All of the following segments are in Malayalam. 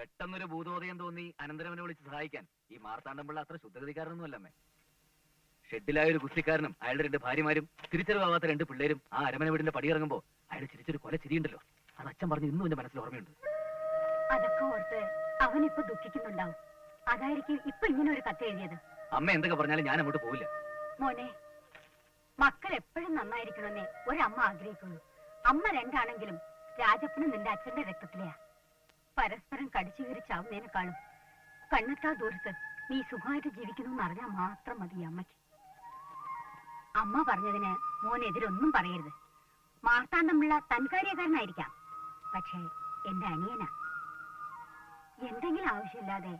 പെട്ടെന്നൊരു ഭൂതോദയം തോന്നി അനന്തരവനെ വിളിച്ച് സഹായിക്കാൻ ഈ മാർത്താണ്ഡംപിള്ള അത്ര ശുദ്ധഗതിക്കാരനൊന്നുമല്ലമ്മേ. ഷെഡിലായ ഒരു ഗുസ്തിക്കാരനും അയാളുടെ 2 ഭാര്യമാരും തിരിച്ചറിവാകാത്ത 2 പിള്ളേരും ആ അരമന വീടിന്റെ പടിയിറങ്ങുമ്പോ അയാൾ ചിരിച്ചൊരു കൊല ചിരിയുണ്ടല്ലോ, അത് അച്ഛൻ പറഞ്ഞു ഇന്നും എന്റെ മനസ്സിൽ ഓർമ്മയുണ്ട്. അതൊക്കെ ഓർത്ത് അവനിപ്പോ ദുഃഖിക്കുന്നുണ്ടാവും. അതായിരിക്കും ഇപ്പൊ ഇങ്ങനെ ഒരു കത്ത് എഴുതിയത്. അമ്മ എന്തൊക്കെ പറഞ്ഞാലും ഞാൻ അങ്ങോട്ട് പോവില്ല. മോനെ, മക്കൾ എപ്പോഴും നന്നായിരിക്കണമെന്നേ ഒരമ്മ ആഗ്രഹിക്കുള്ളൂ. അമ്മ 2 ആണെങ്കിലും രാജപ്പനും നിന്റെ അച്ഛന്റെ രക്തത്തിലെയാ. പരസ്പരം കടിച്ചു കയറി ചാവുന്നതിനേക്കാളും കണ്ണെത്താ ദൂരത്ത് നീ സുഖമായിട്ട് ജീവിക്കുന്നു എന്നറിഞ്ഞാൽ മാത്രം മതി അമ്മയ്ക്ക്. അമ്മ പറഞ്ഞതിന് മോനെതിരൊന്നും പറയരുത്. മാർത്താണ്ഡമുള്ള തൻകാര്യക്കാരനായിരിക്കാം, പക്ഷേ എന്റെ അനിയനാ. എന്തെങ്കിലും ആവശ്യമില്ലാതെ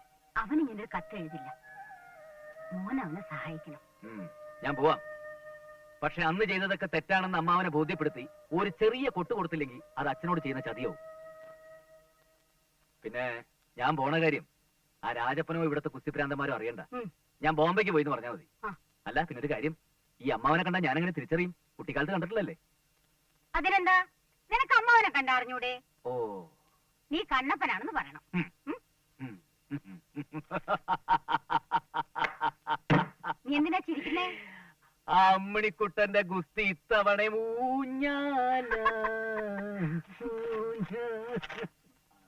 അവനിങ്ങനൊരു കത്ത് എഴുതില്ല. മോൻ അവനെ സഹായിക്കണം. ഞാൻ പോവാം. പക്ഷെ അന്ന് ചെയ്തതൊക്കെ തെറ്റാണെന്ന് അമ്മാവനെ ബോധ്യപ്പെടുത്തി ഒരു ചെറിയ കൊട്ടു കൊടുത്തില്ലെങ്കിൽ അത് അച്ഛനോട് ചെയ്യുന്ന ചതിയോ. പിന്നെ ഞാൻ പോണ കാര്യം ആ രാജപ്പനോ ഇവിടുത്തെ കുസ്തിഭ്രാന്തന്മാരോ അറിയണ്ട. ഞാൻ ബോംബെക്ക് പോയി എന്ന് പറഞ്ഞാൽ മതി. അല്ല പിന്നെ ഒരു കാര്യം, ഈ അമ്മാവനെ കണ്ടാ ഞാനെങ്ങനെ തിരിച്ചറിയും? കുട്ടിക്കാലത്ത് കണ്ടിട്ടില്ലല്ലേ? അതിനെന്താ, നിനക്ക് അമ്മാവനെ കണ്ടറിഞ്ഞൂടെ? ഓ, നീ കണ്ണപ്പനാണെന്ന് പറയണം. നീ എന്തിനാ ചിരിക്കുന്നേ? അമ്മിണിക്കുട്ടന്റെ ഗുസ്തി ഇത്തവണ ഊഞ്ഞാല.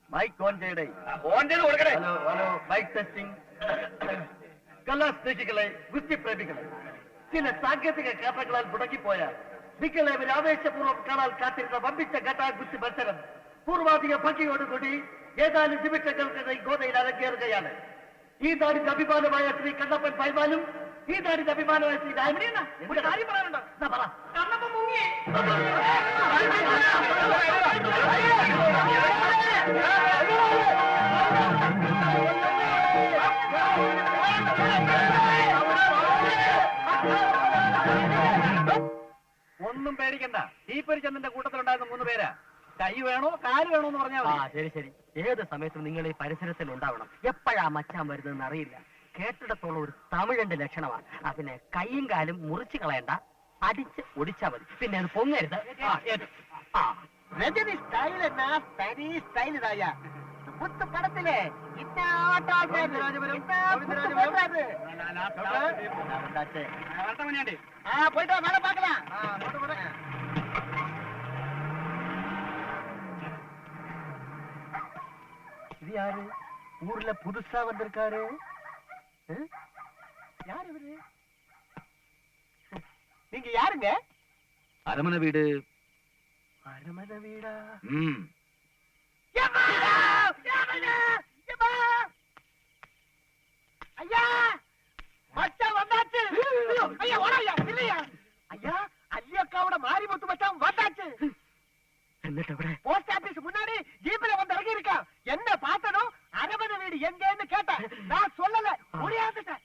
മൈക്ക് ഓൺ ചെയ്യടേ. ഓൺ ചെയ്ത് കൊടുക്കണേ. Hello hello, mike testing. കലാസ്നേഹികളെ, ഗുസ്തി പ്രേമികളെ, ചില സാങ്കേതിക കാരണങ്ങളാൽ മുടങ്ങിപ്പോയ നിങ്ങളെ ഒരു ആവേശപൂർവ്വം കാണാൻ കാത്തിരുന്ന വമ്പിച്ച ഘട്ടാ ഗുസ്തി മത്സരം പൂർവാധിക ഭംഗിയോടുകൂടി ഏതാനും നിമിഷങ്ങൾക്കിടെ ഗോതയിൽ അരങ്ങേറുകയാണ്. ഈ നാടിന്റെ അഭിമാനമായ ശ്രീ കണ്ണപ്പൻ പൈമാനും ഈ നാടിന്റെ അഭിമാനമായ ശ്രീ രാമനീന ഒരു കാര്യം പറയാനുണ്ടോ? കണ്ണപ്പൻ മുങ്ങി. ഒന്നും പേടിക്കണ്ട. ഈ പരിചന്ദന്റെ കൂട്ടത്തിലുണ്ടായിരുന്ന 3 പേരാ. കൈ വേണോ കാല് വേണോ എന്ന് പറഞ്ഞാൽ ശരി ശരി. ഏത് സമയത്തും നിങ്ങൾ ഈ പരിസരത്തിൽ ഉണ്ടാവണം. എപ്പോഴാ മച്ചാൻ വരുന്നതെന്ന് അറിയില്ല. കേട്ടിടത്തോളം ഒരു തമിഴന്റെ ലക്ഷണമാണ്. പിന്നെ കൈയും കാലും മുറിച്ചു കളയണ്ട, അടിച്ച് ഒടിച്ചാ മതി. പിന്നെ അത് പൊങ്ങരുത്. രജനി സ്റ്റൈൽ എന്നാ തനി സ്റ്റൈൽ ഇതായ പുത്ത് പടത്തിലെ പോയിട്ട് വേറെ പാക്കലാം. இது யாரு? ஊர்ல புதுசா வந்திருக்காரு. யாரு இவரு? நீங்க யாருங்க? அரமனை வீடு. அரமனை வீடா? ஐயா, மச்சான் வந்தாச்சு. ஐயா ஓடாயா இல்லையா? ஐயா, அல்லியக்காவோட மாரிமுத்து மச்சான் வந்தாச்சு. போஸ்ட் ஆபீஸ் முன்னாடி ஜீப்ல வந்து இறங்கி இருக்கா. என்ன பார்த்தனும் அரமனை வீடு எங்கன்னு கேட்டேன். நான் சொல்லல, முடியாதுட்டேன்.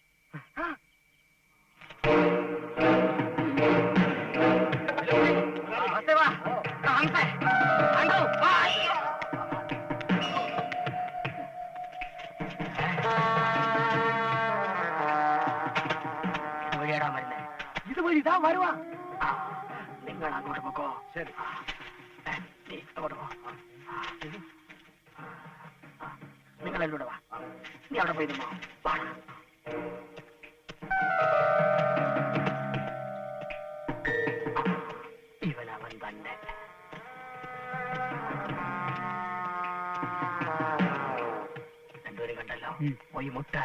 இது வழிதான் வருவான். നിങ്ങൾ അങ്ങോട്ട് പോക്കോ. சரி, നീ അങ്ങോട്ട് പോ. നിങ്ങൾ എന്നോട് വാ. നീ അവിടെ പോയി നിന്നോ. വാടാ. ഇവനവൻ തന്നെ. രണ്ടുപേരും കണ്ടല്ലോ. പോയി മുട്ട.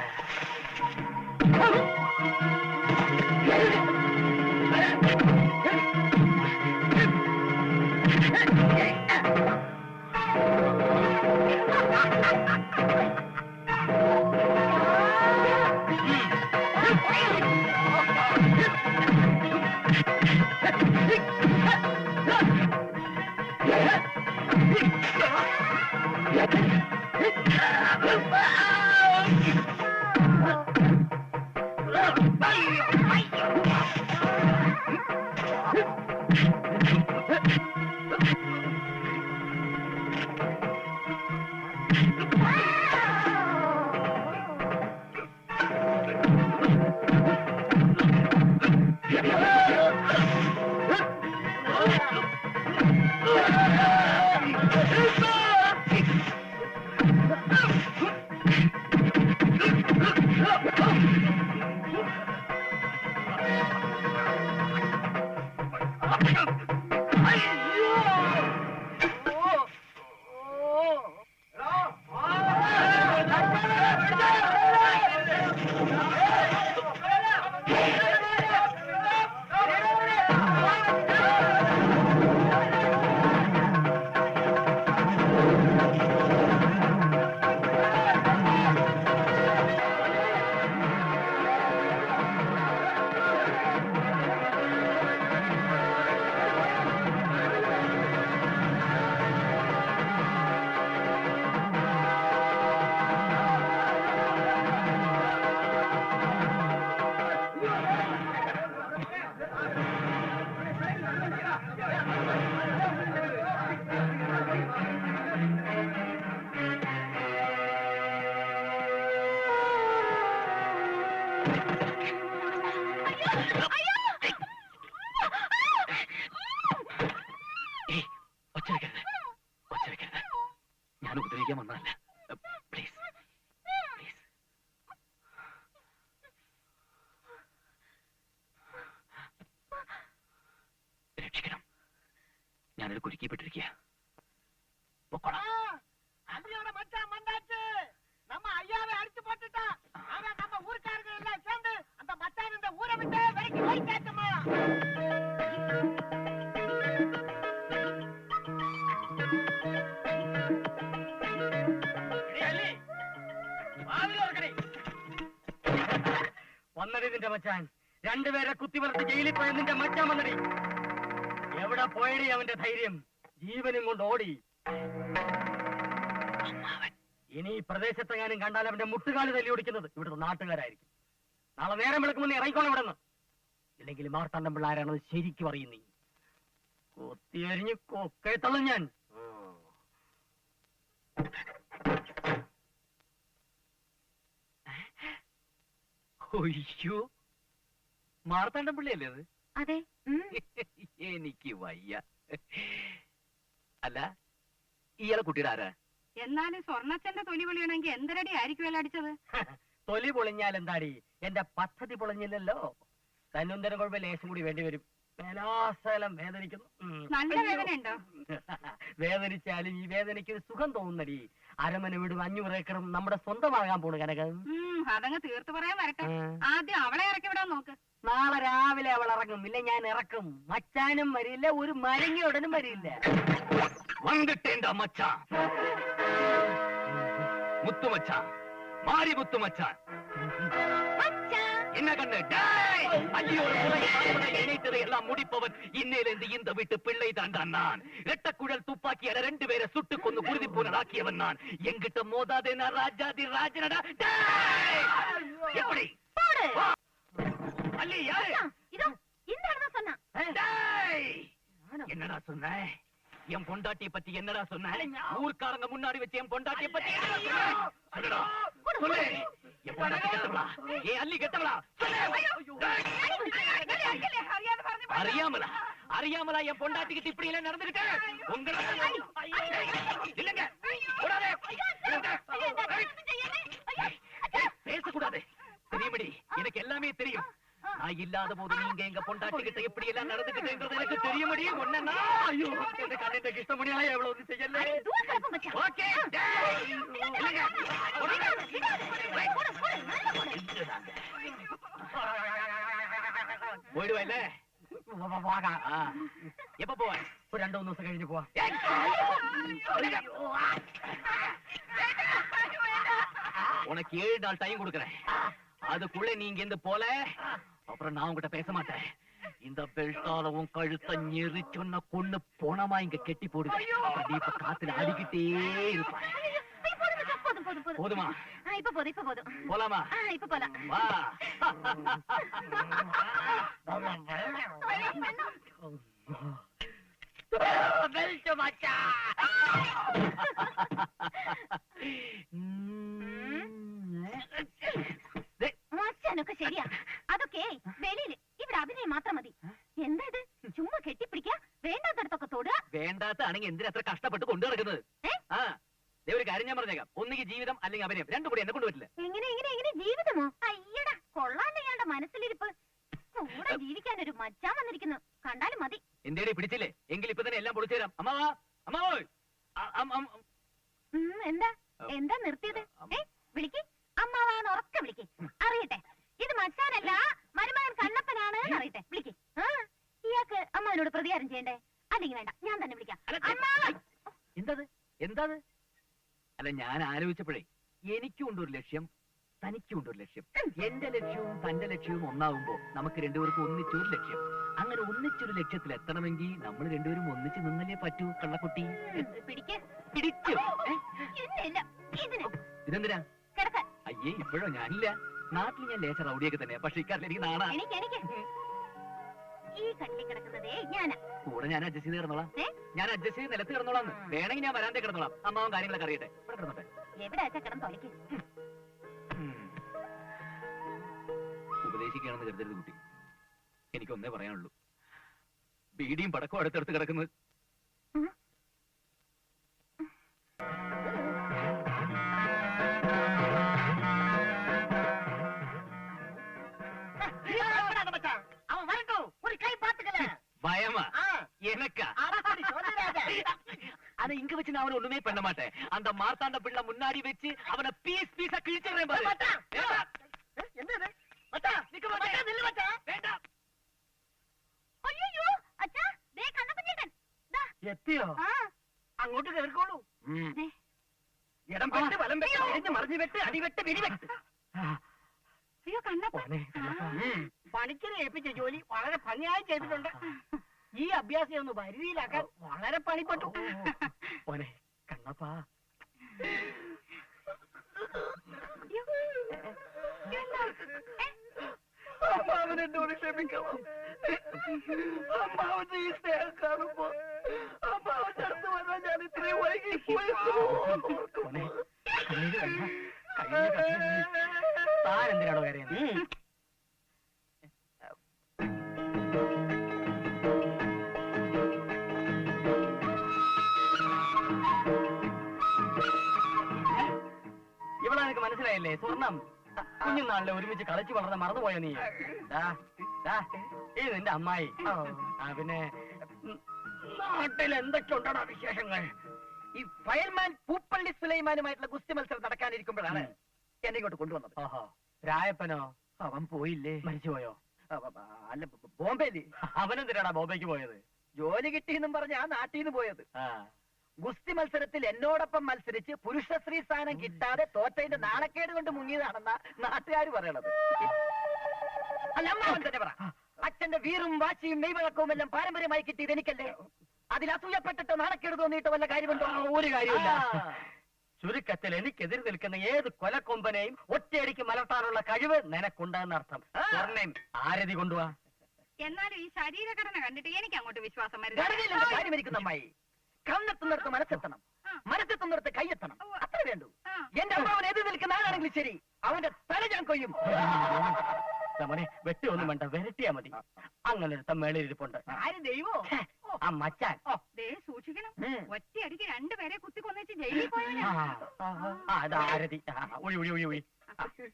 ഒച്ച വെക്കരുത്, ഒച്ച വെക്കരുത്. ഞാൻ ഉപദ്രവിക്കാൻ വന്നതല്ല. Please please. രക്ഷിക്കണം, ഞാനൊരു കുരുക്കിപ്പെട്ടിരിക്കുക. പൊക്കോളാം. மச்சான் வந்தாச்சு. நம்ம ஐயாவை அடிச்சு போட்டுட்டா. ஆனா நம்ம ஊர்க்காரங்க எல்லாம் சேர்ந்து அந்த மச்சான் இந்த ஊரை விட்டு வெளிக்கு போயிட்டாச்சுமா. വന്നടി നിന്റെ മച്ചാൻ. രണ്ടുപേരെ കുത്തിവളർത്ത് ജയിലിൽ പോയ നിന്റെ മച്ചാൻ വന്നടി. എവിടെ പോയടി അവന്റെ ധൈര്യം? ജീവനും കൊണ്ട് ഓടി. ഇനി ഈ പ്രദേശത്തെങ്ങാനും കണ്ടാൽ അവന്റെ മുട്ടുകാല് തല്ലി ഓടിക്കുന്നത് ഇവിടുത്തെ നാട്ടുകാരായിരിക്കും. നാളെ നേരം വിളക്കുമെന്ന് ഇറങ്ങിക്കോണം ഇവിടെ നിന്ന്. ഇല്ലെങ്കിൽ മാർത്താണ്ഡം പിള്ളാരാണെന്ന് ശരിക്കും അറിയും നീ. കൊത്തിയരിഞ്ഞ് കൊക്കെ തള്ളും ഞാൻ. ഒയ്യോ, മാർത്താണ്ഡം പിള്ളയല്ലേ അത്? അതെ. എനിക്ക് വയ്യ. അല്ല, ഇയാളെ കുട്ടിയുടെ ആരാ? എന്നാലും സ്വർണ്ണച്ചന്റെ തൊലി പൊളിയണമെങ്കിൽ എന്തരടി ആയിരിക്കുമല്ലോ അടിച്ചത്? തൊലി പൊളിഞ്ഞാൽ എന്താടി? എന്റെ പദ്ധതി പൊളിഞ്ഞില്ലല്ലോ. തന്നുന്തരം കുഴപ്പം ലേശം കൂടി വേണ്ടി വരും. മേലാസലം വേദനിക്കുന്നു. നല്ല വേദന ഉണ്ടോ? വേദനിച്ചാലും ഈ വേദനയ്ക്ക് ഒരു സുഖം തോന്നുന്നടി. അരമന വീടും 500 ഏക്കറും നമ്മുടെ സ്വന്തമാകാൻ പോണു കനകം. അതങ്ങ് തീർത്തു പറയാൻ വരട്ടെ. ആദ്യം അവളെ ഇറക്കി വിടാൻ നോക്ക്. നാളെ രാവിലെ അവൾ ഇറങ്ങും. ഇല്ല ഞാൻ ഇറക്കും. മച്ചാനും വരില്ല, ഒരു മരങ്ങി ഉടനും വരില്ല. வந்துட்டேன்டா மச்சான். முத்து மச்சான், மாரி முத்து மச்சான். என்ன கண்ணு? டேய், அள்ளியோட முறை இணைத்ததை எல்லாம் முடிப்பவன் இன்னையிலிருந்து இந்த வீட்டு பிள்ளை தாண்டா நான். ரெட்டக்குழல் துப்பாக்கியால 2 பேரை சுட்டு கொண்டு குருதி போனதாக்கியவன் நான். எங்கிட்ட மோதாதே, நான் ராஜாதி ராஜனடா. டேய், எப்படி அள்ளி யாரு? இதோ இந்த இடம்தான் சொன்னா. டேய், என்னடா சொன்ன? என் பொண்டாட்டியை பத்தி என்னடா சொன்ன? ஊர்க்காரங்க முன்னாடி வச்சு என் பொண்டாட்டியை பத்தி என்னடா சொன்ன? சொல்லுடா, சொல்லு. என் பொண்டாட்டி கெட்டவளா? ஏன் அள்ளி கெட்டவளா? அறியாமலா? அறியாமலா என் பொண்டாட்டி கிட்ட இப்படி எல்லாம் நடந்துகிட்டு? உங்களை இல்லங்க, பேசக்கூடாது. தெரியுமடி, எனக்கு எல்லாமே தெரியும். நான் இல்லாத போது நீங்க எங்க பொண்டாட்டி கிட்ட எப்படி எல்லாம் நடந்துக்கிட்டேங்கிறது எனக்கு தெரியுமடி. ஒன்னா ஐயோ, எந்த கண்ணிட்ட கிருஷ்ணமணியால எவ்வளவு செய்யல. ஓகே, போயிடுவேல? எப்ப போவ? ഒരു 2-3 ദിവസം കഴിഞ്ഞ് പോവാ. உனக்கு 7 நாள் டைம் கொடுக்கறேன். அதுக்குள்ள நீங்க இருந்து போல, அப்புறம் நான் உங்ககிட்ட பேச மாட்டேன். இந்த பெல்ட்டால உன் கழுத்தை நெரிச்சொன்ன கொண்டு போனமா இங்க கெட்டி போடுவேன். அப்படி இப்ப காத்துல அடிக்கிட்டே இருப்பான். போதுமா? இப்ப போதும், இப்ப போதும். போலாமா? இப்ப போலாம். வா. മച്ചാനൊക്കെ ശരിയാ. അതൊക്കെ വെളിയില്. ഇവിടെ അഭിനയം മാത്രം മതി. എന്താ ഇത്? ചുമ്മാ കെട്ടിപ്പിടിക്കാ, വേണ്ടാത്തടത്തൊക്കെ തൊടുക. വേണ്ടാത്താണെങ്കിൽ എന്തിനാ അത്ര കഷ്ടപ്പെട്ട് കൊണ്ടു നടക്കുന്നത്? ആ, ഒരു കാര്യം ഞാൻ പറഞ്ഞേക്കാം. ഒന്നുകിൽ ജീവിതം അല്ലെങ്കിൽ അഭിനയം, രണ്ടും കൂടി എന്നെ കൊണ്ടുപറ്റില്ല. എങ്ങനെ എങ്ങനെ എങ്ങനെ ജീവിതമോ? അയ്യടാ, കൊള്ളാണ്ട് ഇയാളുടെ മനസ്സിലിരിപ്പ്. കൂടെ ജീവിക്കാൻ ഒരു മച്ചാൻ വന്നിരിക്കുന്നു. കണ്ടാലും മതി. എന്തേടി പിടിച്ചില്ലേ? എങ്കിൽ ഇപ്പൊ തന്നെ എല്ലാം പൊളിച്ചു തരാം. അമ്മാവാ, അമ്മാവോ. എന്താ എന്താ നിർത്തിയത്? വിളിക്ക്, അമ്മാവാന്ന് ഉറക്കെ വിളിക്ക്. അറിയട്ടെ, ഇത് മച്ചാനല്ല, മരുമകൻ കണ്ണപ്പനാണ് അറിയട്ടെ. വിളിക്ക്. ഇയാൾക്ക് അമ്മാവനോട് പ്രതികാരം ചെയ്യണ്ടേ? അല്ലെങ്കിൽ വേണ്ട, ഞാൻ തന്നെ വിളിക്കാം. എന്താത് എന്താത്? അല്ല, ഞാൻ ആലോചിച്ചപ്പോഴേ എനിക്കും ഉണ്ടൊരു ലക്ഷ്യം, തനിക്കും ഉണ്ടൊരു ലക്ഷ്യം. എന്റെ ലക്ഷ്യവും തന്റെ ലക്ഷ്യവും ഒന്നാവുമ്പോ നമുക്ക് രണ്ടുപേർക്കും ഒന്നിച്ചൊരു ലക്ഷ്യം. അങ്ങനെ ഒന്നിച്ചൊരു ലക്ഷ്യത്തിൽ എത്തണമെങ്കിൽ നമ്മൾ രണ്ടുപേരും ഒന്നിച്ച് നിന്നല്ലേ പറ്റൂ കള്ളക്കുട്ടി. പിടിക്ക്. പിടിച്ചു. ഇല്ല, ഇതിന് ഇതെന്തിനാ? കിടക്കാൻ. അയ്യേ, ഇപ്പോഴോ? ഞാനില്ല. നാട്ടിൽ ഞാൻ ലേശ റൗഡിയൊക്കെ തന്നെ. പക്ഷെ ഇക്കാരിൽ എനിക്ക് നാണാ. എനിക്ക് ഈ കട്ടിൽ കിടക്കുന്നതേ ഞാനാ. കൂടെ ഞാൻ അഡ്ജസ്റ്റ് ചെയ്ത് കിടന്നോളാം. ഞാൻ അഡ്ജസ്റ്റ് ചെയ്ത് നിലത്ത് കിടന്നോളാം. വേണമെങ്കിൽ ഞാൻ വരാന്തേ കിടന്നോളാം. അമ്മാവൻ കാര്യങ്ങളൊക്കെ അറിയട്ടെ. ഇവിടെ കിടന്നോട്ടെ. എവിടെ വെച്ചാ കിടന്ന് തൊലയ്ക്ക്. ജീവിക്കുകയാണെന്ന് കരുതരുത് കുട്ടി. എനിക്കൊന്നേ പറയാനുള്ളൂ, ബീഡിയും പടക്കവും അടുത്തടുത്ത് കിടക്കുന്നത്. அவன் வரட்டும், ஒரு கை பாத்துக்கல. பயமா எனக்கா? அதை இங்க வச்சு நான் அவனை ஒண்ணுமே பண்ண மாட்டேன். அந்த மார்த்தாண்ட பிள்ளை முன்னாடி வச்சு அவனை பீஸ் பீஸா கிழிச்சிடுறேன் பாரு. என்னது மச்சான்? நிக்க மச்சான், நில்லு மச்சான். வேண்டாம். അയ്യോ അച്ഛാ, ദേ കണ്ണപ്പൻ ചേട്ടൻ. ദാ. എത്തിയോ? ആ. അങ്ങോട്ട് കേറിക്കോളൂ. ദേ. ഇടം വെട്ട്, വലം വെട്ട്, എരിഞ്ഞ് മറിഞ്ഞു വെട്ട്, അടിവെട്ട്, വെടിവെട്ട്. അയ്യോ കണ്ണപ്പൻ. പണിക്കരെ ഏൽപ്പിച്ച ജോലി വളരെ ഭംഗിയായി ചെയ്തിട്ടുണ്ട്. ഈ അഭ്യാസം ഒന്ന് വരുതിയിലാക്കാൻ വളരെ പണിപ്പെട്ടു. മോനെ കണ്ണപ്പാ, അമ്മാവനെന്നോട് ക്ഷമിക്കണം. അമ്മാവന്റെ ഈ സ്നേഹം കാണുമ്പോ അമ്മാവന്റെ അടുത്ത് വന്നാൽ ഞാൻ ഇത്രയും വൈകിപ്പോയി. താനെന്തിനാണോ കരയുന്നത്? ഇവിടെ നിനക്ക് മനസ്സിലായില്ലേ? സ്വർണം കുഞ്ഞുനാളിലെ ഒരുമിച്ച് കളിച്ചു വളർന്ന് മറന്നുപോയോ നീ? ഇത് നിന്റെ അമ്മായി. പിന്നെ നാട്ടിൽ എന്തൊക്കെ ഉണ്ടോ വിശേഷങ്ങൾ? ഈ ഫയൽമാൻ പൂപ്പള്ളി സുലൈമാനുമായിട്ടുള്ള ഗുസ്തി മത്സരം നടക്കാനിരിക്കുമ്പോഴാണ് എന്നെ ഇങ്ങോട്ട് കൊണ്ടുവന്നത്. രായപ്പനോ? അവൻ പോയില്ലേ? മരിച്ചുപോയോ? അല്ല, ബോംബെയില്. അവനെന്തിനാടാ ബോംബെക്ക് പോയത്? ജോലി കിട്ടിയെന്നും പറഞ്ഞ ആ നാട്ടിൽ നിന്ന് പോയത്. ഗുസ്തി മത്സരത്തിൽ എന്നോടൊപ്പം മത്സരിച്ച് പുരുഷശ്രീ സ്ഥാനം കിട്ടാതെ തോറ്റതിന്റെ നാണക്കേട് കൊണ്ട് മുങ്ങിയതാണെന്നാ നാട്ടുകാർ പറയണത്. അല്ല, അമ്മാവൻ തന്നെ പറ. അച്ഛന്റെ വീറും വാശിയും മെയ്വഴക്കവും എല്ലാം പാരമ്പര്യമായി കിട്ടിയത് എനിക്കല്ലേ? അതിൽ അസൂയപ്പെട്ടിട്ട് നാണക്കേട് തോന്നിയിട്ട് വല്ല കാര്യമുണ്ടോ? ഒരു കാര്യമില്ല. ചുരുക്കത്തിൽ എനിക്കെതിരെ നിൽക്കുന്ന ഏത് കൊലക്കൊമ്പനെയും ഒറ്റയടിക്ക് മലർത്താനുള്ള കഴിവ് നിനക്കുണ്ടെന്നർത്ഥം. ആരതി കൊണ്ടുപോവാ. എന്നാലും ഈ ശരീരഘടന കണ്ടിട്ട് എനിക്ക് അങ്ങോട്ട് വിശ്വാസം കാര്യമിരിക്കുന്ന അമ്മായി. കണ്ണെത്തുന്നിടത്ത് മനസ്സെത്തണം, മനസ്സെത്തുന്നിടത്ത് കൈയെത്തണം, അത്ര വേണ്ടു. എന്റെ അമ്മാവൻ എതിർ നിൽക്കുന്ന ആളാണെങ്കിൽ ശരി, അവന്റെ തല ഞാൻ കൊയ്യും. മോനെ, വെട്ടി ഒന്നും വേണ്ട, വരട്ടിയാ മതി. അങ്ങനെ ഒരു മേളിരിപ്പുണ്ട്. ദൈവോ? ആ മച്ചാൻ. സൂക്ഷിക്കണം, ഒറ്റയടിക്ക് രണ്ടുപേരെ കുത്തിക്കൊന്നിച്ച് ജയിലിൽ പോയാ. അത് ആരതി. ഒഴി ഒഴി ഒഴി ഒഴി.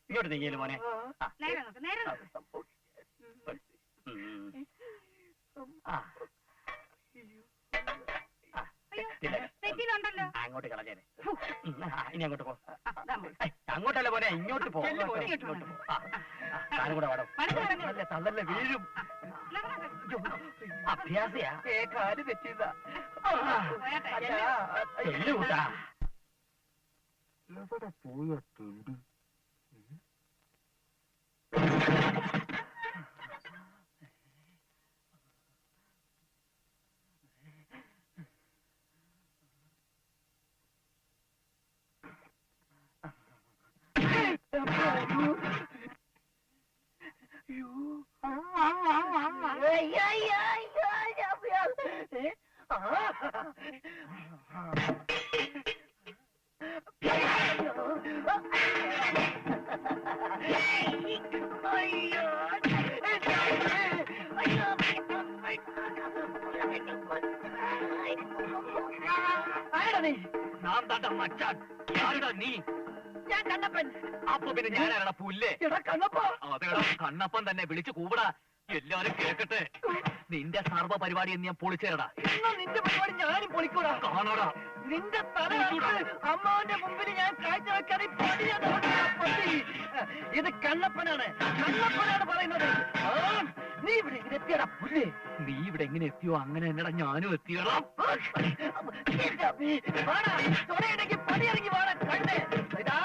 ഇങ്ങോട്ട് നീങ്ങിയല്ലോ മോനെ. നേരെ നോക്ക്, നേരെ നോക്ക്. തെറ്റിലുണ്ടല്ലോ. അങ്ങോട്ട് കളഞ്ഞേനെ. ഇനി അങ്ങോട്ട് പോ. അങ്ങോട്ടല്ല പോനെ, ഇങ്ങോട്ട് പോ. താനും കൂടെ വാടോ. തള്ളല്ലേ, വീഴും. അഭ്യാസിയാ. കാല് തെറ്റിയതാ. കൂട്ടാ. എവിടെ പോയിട്ടുണ്ട്? നാം താണ്ട മച്ചാൻ. ആരുടാ നീ? ഞാൻ കണ്ണപ്പൻ. അപ്പൊ പിന്നെ ഞാനാരാടാ പുല്ലേ? കണ്ണപ്പ. അതേടാ, കണ്ണപ്പൻ തന്നെ. വിളിച്ചു കൂവടാ, എല്ലാരും കേക്കട്ടെ. നിന്റെ സർവ്വ പരിപാടി എന്ന് ഞാൻ പൊളിച്ചേരടാ. നിന്റെ പരിപാടി ഞാനും പൊളിക്കൂടാ. കാണാടാ നിന്റെ തല അമ്മാവന്റെ മുമ്പിൽ ഞാൻ കാഴ്ചവെക്കാതെ ഇത് കണ്ണപ്പനാണ്, കണ്ണപ്പനാണ് പറയുന്നത്. നീ ഇവിടെ ഇങ്ങനെ എത്തിയടാ പുല്ലേ. നീ ഇവിടെ എങ്ങനെ എത്തിയോ അങ്ങനെ എന്നടാ ഞാനും എത്തിയടാ. തുണയുണ്ടെങ്കിൽ പണിയിറങ്ങി വേണം കണ്ടേ. ഇതാ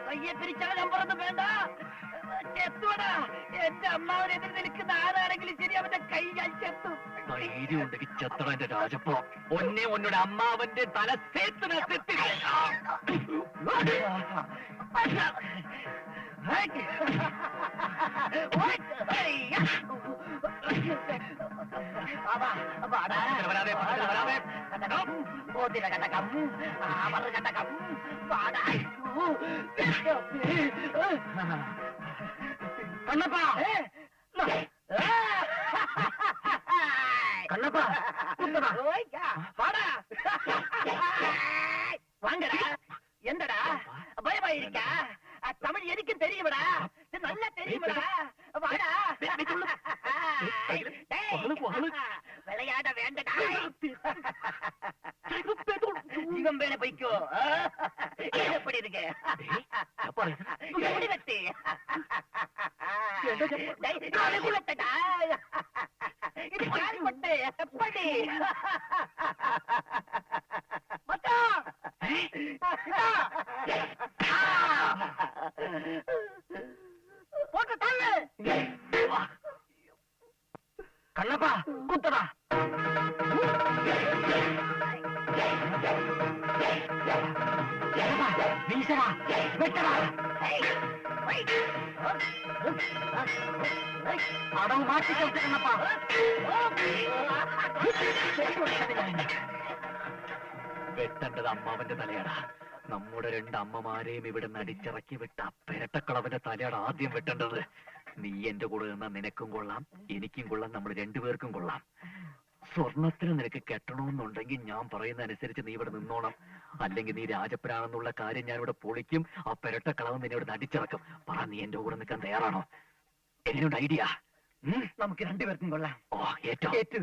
കയ്യെ പിരിച്ചാൽ നമ്പറൊന്നും വേണ്ട. ചെത്തുവടാ. എന്റെ അമ്മാവനെതിരെ നിൽക്കുന്ന ആരാണെങ്കിലും ശരി, അവന്റെ കൈ ഞാൻ ചെത്തും. ധൈര്യം ഉണ്ടെങ്കിൽ ചെത്തട എന്റെ രാജപ്പോ. ഒന്നേ ഒന്നോട് അമ്മാവന്റെ തല സേത്തുന വരാതെ, വരാതെ. കണ്ണപ്പാ കണ്ണപ്പാ കുത്തടാ வாங்கடா எந்தடா பயமா இருக்கா தமிழ் எனக்கும் தெரியுமடா நல்லா தெரியுமடா வாடா விளையாட வேண்டடா இவன் மேல போய்க்கோ எப்படி இருக்கு முடிவெட்டு குலத்தடா இது கால்பட்டு எப்படி போட்டு தள்ளு கண்ணப்பா குத்தடா வீசடா வெட்டடா അടവ് മാറ്റി കണ്ണപ്പാ വെട്ടേണ്ടത് അമ്മാവന്റെ തലയാടാ. നമ്മുടെ രണ്ട് അമ്മമാരെയും ഇവിടെ നടിച്ചിറക്കി വിട്ട പെരട്ടക്കളവന്റെ തലയാണ് ആദ്യം വെട്ടേണ്ടത്. നീ എന്റെ കൂടെ നിന്നാ നിനക്കും കൊള്ളാം, എനിക്കും കൊള്ളാം, നമ്മൾ രണ്ടുപേർക്കും കൊള്ളാം. സ്വർണത്തിന് നിനക്ക് കെട്ടണമെന്നുണ്ടെങ്കിൽ ഞാൻ പറയുന്ന അനുസരിച്ച് നീ ഇവിടെ നിന്നോണം. അല്ലെങ്കിൽ നീ രാജപ്പനാണെന്നുള്ള കാര്യം ഞാൻ ഇവിടെ പൊളിക്കും. ആ പെരട്ടക്കളവൻ നിന്നെ ഇവിടെ നടിച്ചിറക്കും. പറ, നീ എന്റെ കൂടെ നിൽക്കാൻ തയ്യാറാണോ? എങ്ങനെയുണ്ട് ഐഡിയ? നമുക്ക് രണ്ടുപേർക്കും കൊള്ളാം. ഓ, ഏറ്റവും ഏറ്റു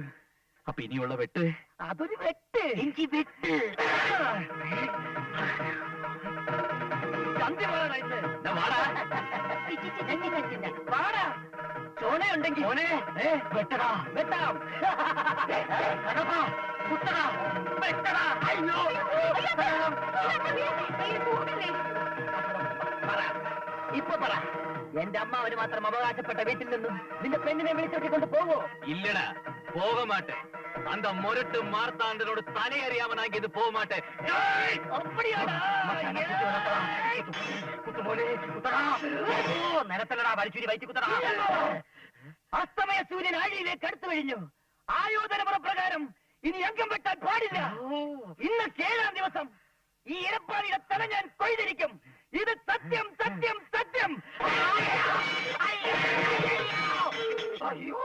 അപ്പൊ ഇനിയുള്ള വെട്ട് അതൊരു വെട്ട് എനിക്ക് വെട്ട്. വാടാ ചോന ഉണ്ടെങ്കിൽ വെട്ടടാ വെട്ടാം കണ്ണപ്പാ കുത്തടാ വെട്ടടാ അയ്യോ പറ ഇപ്പൊ പറ എന്റെ അമ്മാവന് മാത്രം അവകാശപ്പെട്ട വീട്ടിൽ നിന്നും നിന്റെ പെണ്ണിനെ വിളിച്ചോട്ടിക്കൊണ്ട് പോവോ? இல்லடா போக மாட்டேன். அந்த முரட்டு மார்த்தாண்டனோட தலையறியாமனாங்க இது போக மாட்டேன். அப்படியாடா നിലത്തല്ലടാ വലിച്ചൂരി വയറ്റി കുത്തടാ. അസ്തമയ സൂര്യൻ ആഴിയിലേക്ക് അടുത്തു കഴിഞ്ഞു. ആയോധനമുറ പ്രകാരം ഇനി അംഗം വെട്ടാൻ പാടില്ല. ഇന്ന് 7-ാം ദിവസം ഈ ഇരപ്പാടിയുടെ തല ഞാൻ കൊയ്തിരിക്കും. ഇത് സത്യം സത്യം സത്യം. അയ്യോ